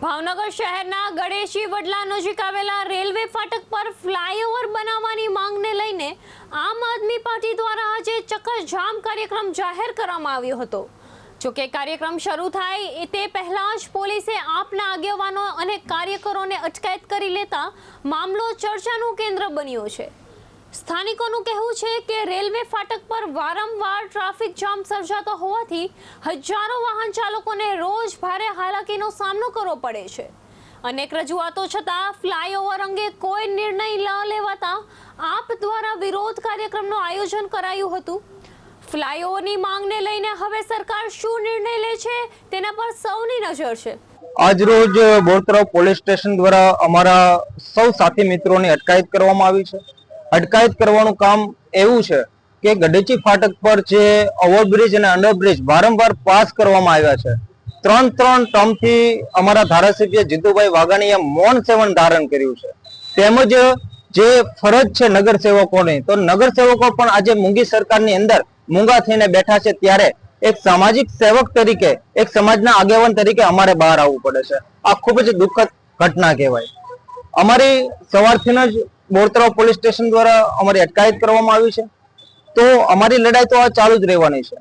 ભાવનગર શહેરના ગણેશી વડલા નજીક આવેલા રેલવે ફાટક પર ફ્લાયઓવર બનાવવાની માંગને લઈને આમ આદમી પાર્ટી દ્વારા આજે ચક્કાજામ કાર્યક્રમ જાહેર કરવામાં આવ્યો હતો। જોકે કાર્યક્રમ શરૂ થાય તે પહેલા જ પોલીસે આપના આગેવાનો અને કાર્યકરોને અટકાયત કરી લેતા મામલો ચર્ચાનું કેન્દ્ર બન્યો છે। સ્થાનિકોનું કહેવું છે કે રેલવે ફાટક પર વારંવાર ટ્રાફિક જામ સર્જાતો હોવાથી હજારો વાહન ચાલકોને રોજ ભારે હાલાકીનો સામનો કરવો પડે છે। અનેક રજૂઆતો છતાં ફ્લાયઓવર અંગે કોઈ નિર્ણય ન લેવાતા આપ દ્વારા વિરોધ કાર્યક્રમનું આયોજન કરાયું હતું। ફ્લાયઓવરની માંગને લઈને હવે સરકાર શું નિર્ણય લે છે તેના પર સૌની નજર છે। આજરોજ બોરતળાવ પોલીસ સ્ટેશન દ્વારા અમારા સૌ સાથી મિત્રોની અટકાયત કરવામાં આવી છે। અટકાયત કરવાનું કામ એવું છે કે ગઢેચી ફાટક પર જે ઓવરબ્રિજ અને અંડરબ્રિજ વારંવાર પાસ કરવામાં આવ્યા છે, ત્રણ ટર્મથી અમારા ધારાસભ્ય જીતુભાઈ વાઘાણીએ મૌન સેવન ધારણ કર્યું છે। તેમજ જે ફરજ છે નગરસેવકોની, તો નગરસેવકો પણ આજે મૂંગી સરકારની અંદર મૂંગા થઈને બેઠા છે, ત્યારે એક સામાજિક સેવક તરીકે, એક સમાજના આગેવાન તરીકે અમારે બહાર આવવું પડે છે। આ ખૂબ જ દુઃખદ ઘટના કહેવાય। અમારી સવારથી જ બોરતળાવ પોલીસ સ્ટેશન દ્વારા અમારી અટકાયત કરવામાં આવી છે, તો અમારી લડાઈ તો આ ચાલુ જ રહેવાની છે।